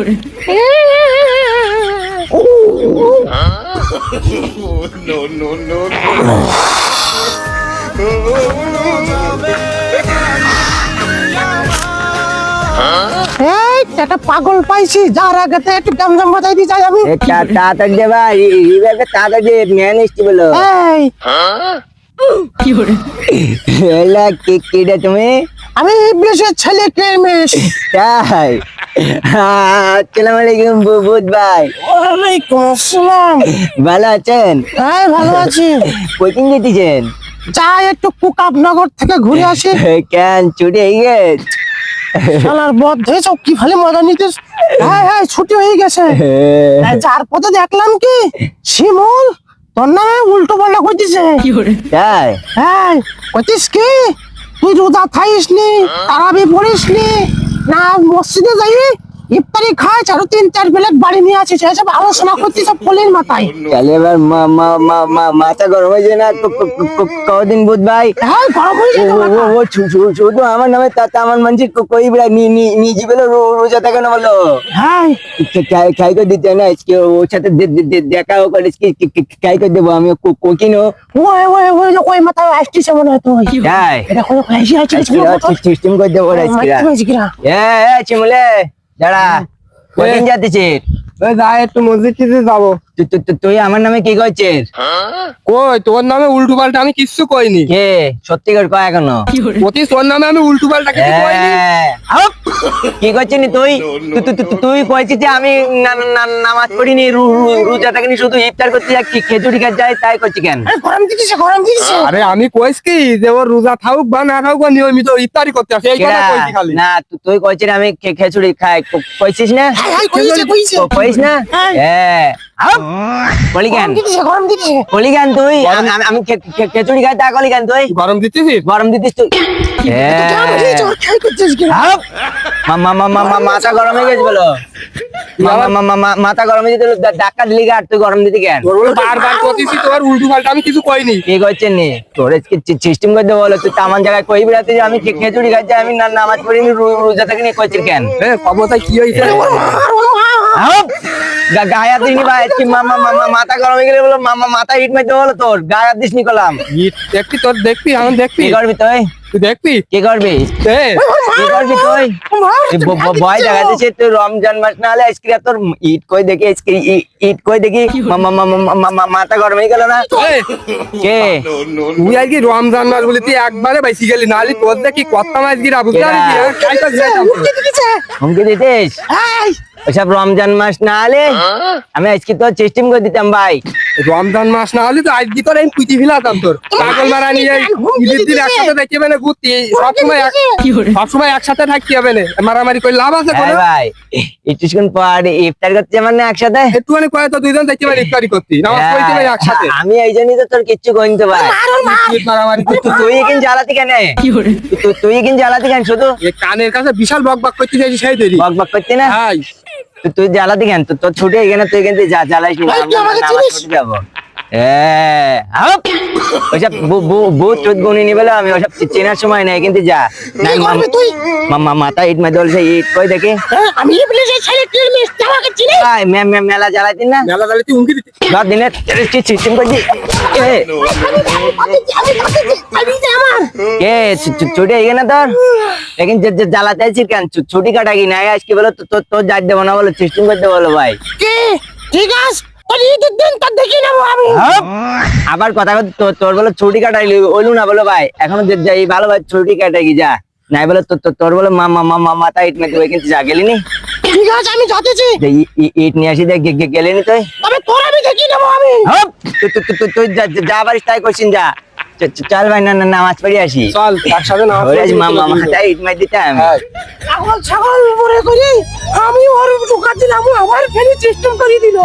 No, no, no, no. একটা পাগল পাইছি যার আগে একটু গামজাম বাজাই দিয়ে যাই আমি। তাড়াতাড়ি দে ভাই, এইভাবে তাড়াতাড়ি ম্যান এসছি বলো। এই এলা কি রে তুমি? আমি ইবলিশের ছেলে ক্লেমেশ। তাই? আসসালামু আলাইকুম বুধ ভাই। ওয়ালাইকুম আসসালাম। ভালো আছেন? হ্যাঁ ভালো আছি। কোচিং যেতেছেন? যাই একটু কুকাবনগর থেকে ঘুরে আসি। কেন ছুটি হয়ে গেছে? শালার বদ্ধে সব কি ভালো মজা নিতেছ। হ্যাঁ হ্যাঁ ছুটি হয়ে গেছে। যার পথে দেখলাম কি শিমুল তোর নামে উল্টো পাল্টা কইতেছে। তাই? হ্যাঁ কইতিস কি তুই রোজা খাইস নি, তারাবি পড়িস নি, না মসজিদে যাই ইফতারি খাই, আরো 3-4 প্লেট বাড়ি নিয়ে আসিস, এসব আলোচনা করছিস সব ফলের মাথায়। তাহলে এবার মাথা গরম হয়েছে না কদিন বুধ ভাই? হ্যাঁ গরম হয়ে যেত মাথা। ও শুধু আমার নামে তাতে আমার মানুষ কই বেড়া নিজে বেলো রোজা থাকে না বলো। হ্যাঁ খাই করে দিতে না আজকে ওর সাথে দেখাও করে খাই করে দেবো আমি কোকিনো। ওই মাথায় আসছিস মনে হয় তুই। তাই? এটা কোনো খাইছি সিস্টেম করে দেবো আজকে। চিমুলে দাঁড়া, কোথায় যাতেছে? যাই একটু মসজিদ যাবো। তুই আমার নামে কি করছিস? কই তোর নামে উল্টো পাল্টা আমি কিচ্ছু কইনি। কে সত্যি করে কয় এখনো? অতি তোর নামে আমি উল্টো পাল্টা কিছু কইনি। কি করছিস তুই কইছিস যে আমি নামাজ পড়িনি, রোজা থাকিনি, শুধু ইফতার করতে যাই, খেজুরি খাই যাই, তাই করছি কেন? গরম দিতেছে গরম দিতেছে। আরে আমি কইস কি যে ওর রোজা থাকুক বা না থাকুক নিয়মিত ইফতারি করতে আসে, এই কথা কইছি খালি। না তুই কইছিস আমি খেজুরি খাই, কইছিস না? কইস না? হ্যাঁ বলি কেন? গরম দিতেছে। বলি কেন তুই? আমি খেচুড়ি খাই তা কলি কেন তুই? গরম দিতেছিস? গরম দিতিস তুই? মাথা গরম হয়ে গেছে বলো। মাথা গরম হয়ে যেত, ডাক্তার দিলি আর তুই গরম দিতি কেন? তোর বলে বারবার কইতেছি তোর উল্টো পাল্টা আমি কিছু কইনি। কি করছেন নি তোর সিস্টেম করতে বলো। তুই তামান জায়গায় কই বেড়াতে যে আমি খেচুড়ি খাইছি, আমি নামাজ পড়িনি, রোজা থাকিনি কইছিস কেন? ক্ষমতা কি হয়েছে? গায়ে দিস নি ভাই, মাথা গরম হয়ে গেলে বলো মাথা হিট মারতে বলো, তোর গায়ে দিস নি কলাম। দেখবি তোর দেখবি এখন দেখবি কি করবি তুই? তুই দেখবি কি করবি? কি করবি তুই? ভয় দেখাচ্ছে তুই। রমজান মাস না হলে আজকে তোর ঈদ কই দেখি, ঈদ কই দেখি মাথা গরম হয়ে গেল না? কে তুই আজকে রমজান মাস বলে তুই একবারে বাইসি গেলি, নাহলে তোর দেখি কত মাস গিরা বুঝতে হুমকি দিতিস? ওইসব রমজান মাস না হলে আমি আজকে তোর সিস্টেম করে দিতাম ভাই। রমজান মাস না হলে তো আজকে তোর আমি পুঁতি ফেলাতাম। তোর পাগল মারা নিয়ে ঈদের দিন একসাথে দেখতে হবে না, ঘুরতে সবসময় একসাথে থাকতে হবে না, মারামারি করে লাভ আছে কোনো? ভাই কিছুক্ষণ পর ইফতার করতে যাবেন না একসাথে? একটুখানি কয়ে তো দুইজন দেখতে পারি ইফতারি করতে, নামাজ পড়তে পারি একসাথে। আমি এই জন্যই তো তোর কিচ্ছু কইতে ভাই। মারামারি তুই কিন্তু জ্বালাতি কেন? তুই কিন্তু জ্বালাতি কেন? শুধু কানের কাছে বিশাল বক বক করতে চাইছি সেই দেরি বক বক করতে না? হাই তুই জ্বালাতি কেন? তোর ছুটে এখানে তুই কিন্তু জ্বালাইস না, ছুটে যাবো। ওইসব বহুত চোদ গুনি বলে আমি ওসব চেনার সময় নাই, কিন্তু যা মাথা ইট মাঝে বলছে ইট কই দেখে। আমি মেলা জ্বালাইতিন না? মেলা জ্বালাতে হুমকি দিতে দিনের সিস্টেম করছি কে ছুটি এখানে তোর এখন জ্বালাতে আছিস কেন? ছুটি কাটা কি নাই আজকে বলো? তোর যাই দেবো না বলো, সিস্টেম করতে বলো ভাই। ঠিক আছে আবার কথা তোর বলো ছুটি কাটাইলি ওইলু না বলো ভাই, এখনো যাই ভালো ভাই ছুটি কাটাই কি যা নাই বলো। তোর বলো মাথা ইট মেতে কিন্তু যা গেলি নি? ঠিক আছে আমি যাচ্ছি। ইট নিয়ে আসি গেলি নি তুই? তুই যা পারিস তাই করছিস, যা চল ভাই, না নামাজ পড়ি আসি। চল একসাথে নামাজ মাথা ইট মার দিতাম। ছাগল মরে করি আমি ওর ঢোকা দিলাম, আবার ফেলে সিস্টেম করে দিল।